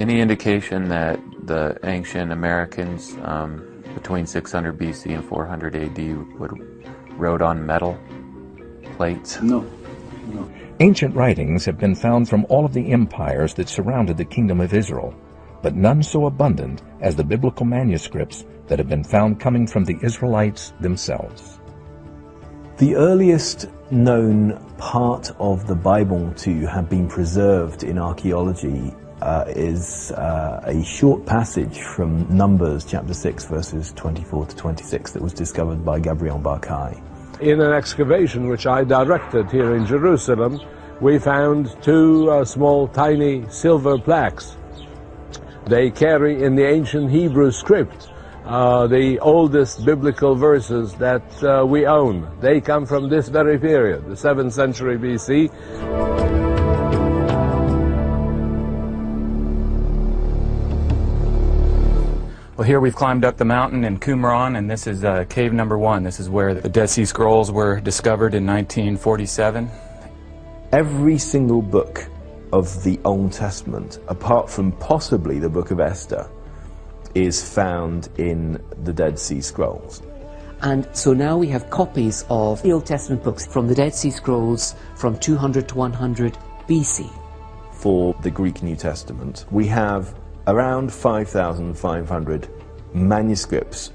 Any indication that the ancient Americans between 600 BC and 400 AD wrote on metal plates? No, no. Ancient writings have been found from all of the empires that surrounded the Kingdom of Israel, but none so abundant as the biblical manuscripts that have been found coming from the Israelites themselves. The earliest known part of the Bible to have been preserved in archaeology is a short passage from Numbers chapter 6 verses 24 to 26 that was discovered by Gabriel Barkay. In an excavation which I directed here in Jerusalem, we found two small tiny silver plaques. They carry in the ancient Hebrew script the oldest biblical verses that we own. They come from this very period, the 7th century BC. Well, here we've climbed up the mountain in Qumran, and this is cave number 1. This is where the Dead Sea Scrolls were discovered in 1947. Every single book of the Old Testament, apart from possibly the book of Esther, is found in the Dead Sea Scrolls. And so now we have copies of the Old Testament books from the Dead Sea Scrolls from 200 to 100 BC. For the Greek New Testament, we have around 5,500 manuscripts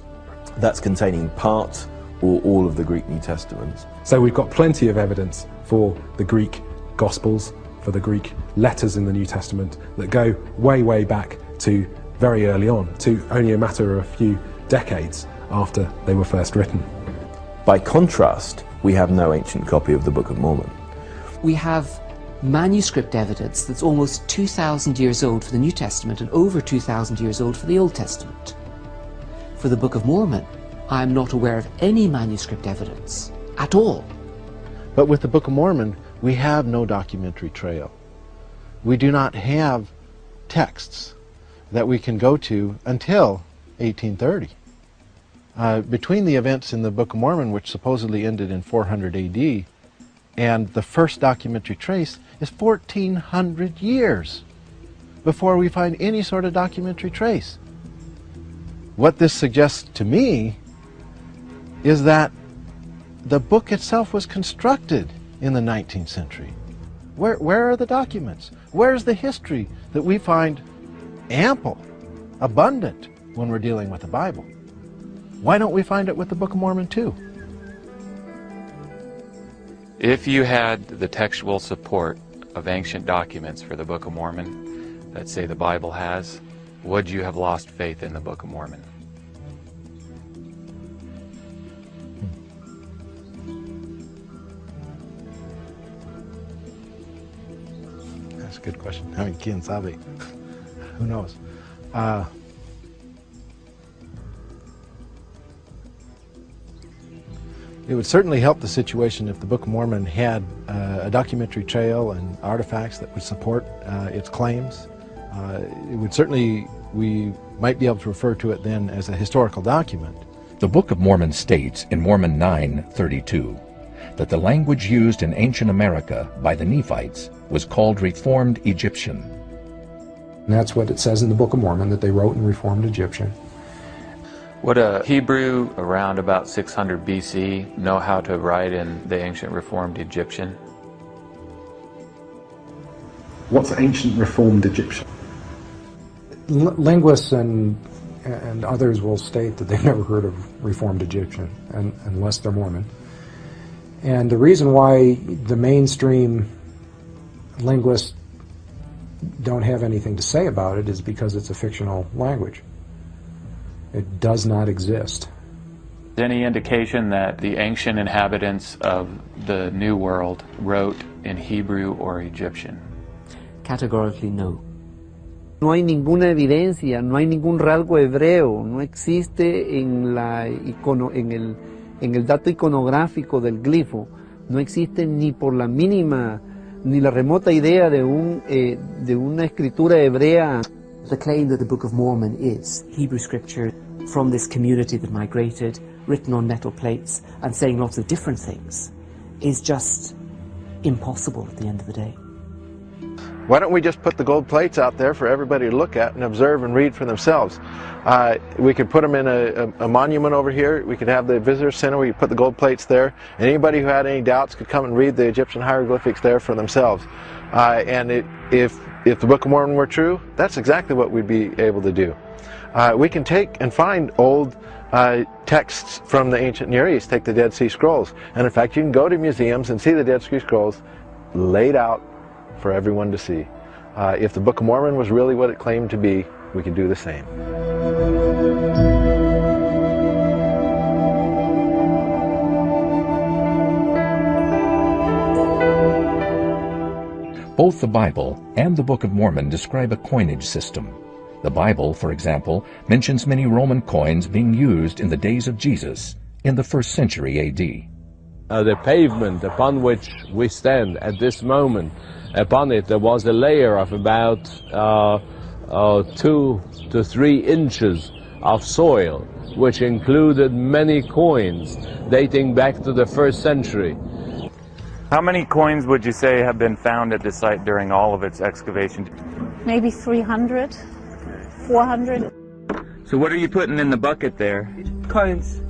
that's containing part or all of the Greek New Testament. So we've got plenty of evidence for the Greek Gospels, for the Greek letters in the New Testament that go way, way back to very early on, to only a matter of a few decades after they were first written. By contrast, we have no ancient copy of the Book of Mormon. We have manuscript evidence that's almost 2,000 years old for the New Testament and over 2,000 years old for the Old Testament. For the Book of Mormon, I am not aware of any manuscript evidence at all. But with the Book of Mormon, we have no documentary trail. We do not have texts that we can go to until 1830. Between the events in the Book of Mormon, which supposedly ended in 400 AD, and the first documentary trace is 1,400 years before we find any sort of documentary trace. What this suggests to me is that the book itself was constructed in the 19th century. Where are the documents? Where's the history that we find ample, abundant when we're dealing with the Bible? Why don't we find it with the Book of Mormon too? If you had the textual support of ancient documents for the Book of Mormon that say the Bible has, would you have lost faith in the Book of Mormon? That's a good question. I mean, quién sabe? Who knows? It would certainly help the situation if the Book of Mormon had a documentary trail and artifacts that would support its claims. It would certainly, we might be able to refer to it then as a historical document. The Book of Mormon states in Mormon 9:32 that the language used in ancient America by the Nephites was called Reformed Egyptian. And that's what it says in the Book of Mormon, that they wrote in Reformed Egyptian. Would a Hebrew around about 600 BC know how to write in the ancient Reformed Egyptian? What's ancient Reformed Egyptian? Linguists and others will state that they've never heard of Reformed Egyptian, unless they're Mormon. And the reason why the mainstream linguists don't have anything to say about it is because it's a fictional language. It does not exist. Any indication that the ancient inhabitants of the New World wrote in Hebrew or Egyptian? Categorically no. No hay ninguna evidencia, no hay ningún rasgo hebreo, no existe en el dato iconográfico del glifo, no existe ni por la mínima, ni la remota idea de una escritura hebrea. The claim that the Book of Mormon is Hebrew scripture from this community that migrated, written on metal plates and saying lots of different things, is just impossible at the end of the day. Why don't we just put the gold plates out there for everybody to look at and observe and read for themselves? We could put them in a monument over here. We could have the visitor center where you put the gold plates there. And anybody who had any doubts could come and read the Egyptian hieroglyphics there for themselves. If the Book of Mormon were true, that's exactly what we'd be able to do. We can take and find old texts from the ancient Near East, take the Dead Sea Scrolls. And in fact, you can go to museums and see the Dead Sea Scrolls laid out for everyone to see. If the Book of Mormon was really what it claimed to be, we could do the same. Both the Bible and the Book of Mormon describe a coinage system. The Bible, for example, mentions many Roman coins being used in the days of Jesus in the 1st century A.D. The pavement upon which we stand at this moment, upon it there was a layer of about 2 to 3 inches of soil, which included many coins dating back to the 1st century. How many coins would you say have been found at the site during all of its excavation? Maybe 300, 400. So what are you putting in the bucket there? Coins.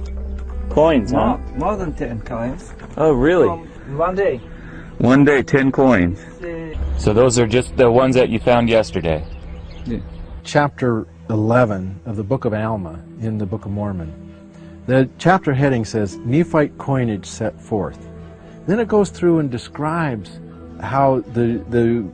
Coins, huh? More than 10 coins. Oh, really? From one day. One day, 10 coins. So those are just the ones that you found yesterday? Yeah. Chapter 11 of the Book of Alma in the Book of Mormon. The chapter heading says, Nephite coinage set forth. Then it goes through and describes how the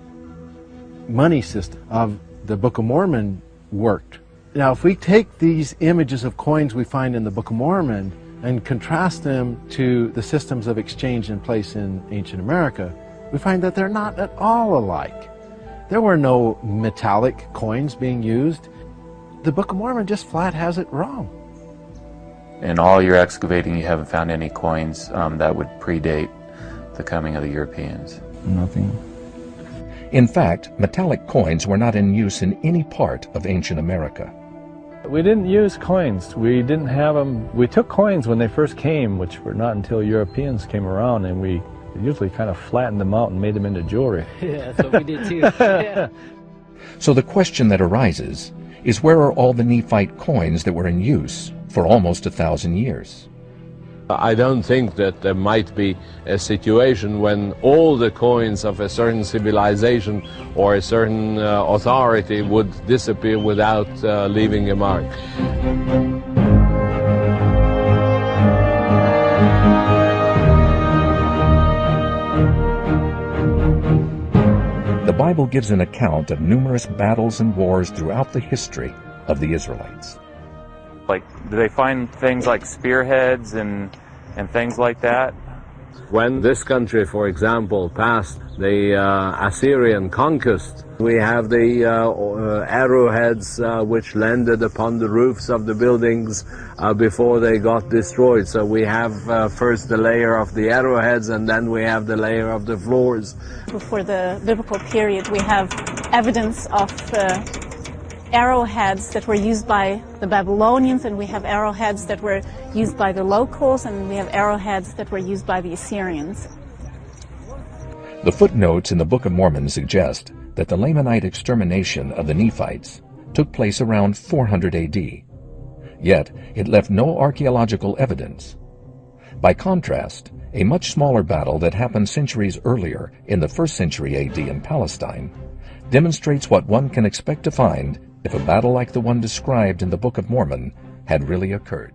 money system of the Book of Mormon worked. Now, if we take these images of coins we find in the Book of Mormon and contrast them to the systems of exchange in place in ancient America, we find that they're not at all alike. There were no metallic coins being used. The Book of Mormon just flat has it wrong. In all your excavating, you haven't found any coins that would predate the coming of the Europeans? Nothing. In fact, metallic coins were not in use in any part of ancient America. We didn't use coins. We didn't have them. We took coins when they first came, which were not until Europeans came around, and we usually kind of flattened them out and made them into jewelry. Yeah, that's what we did too. Yeah. So the question that arises is, where are all the Nephite coins that were in use for almost 1,000 years? I don't think that there might be a situation when all the coins of a certain civilization or a certain authority would disappear without leaving a mark. The Bible gives an account of numerous battles and wars throughout the history of the Israelites. Like, do they find things like spearheads and things like that? When this country, for example, passed the Assyrian conquest, we have the arrowheads which landed upon the roofs of the buildings before they got destroyed. So we have first the layer of the arrowheads, and then we have the layer of the floors. Before the biblical period, we have evidence of arrowheads that were used by the Babylonians, and we have arrowheads that were used by the locals, and we have arrowheads that were used by the Assyrians. The footnotes in the Book of Mormon suggest that the Lamanite extermination of the Nephites took place around 400 AD. Yet, it left no archaeological evidence. By contrast, a much smaller battle that happened centuries earlier in the 1st century AD in Palestine demonstrates what one can expect to find if a battle like the one described in the Book of Mormon had really occurred.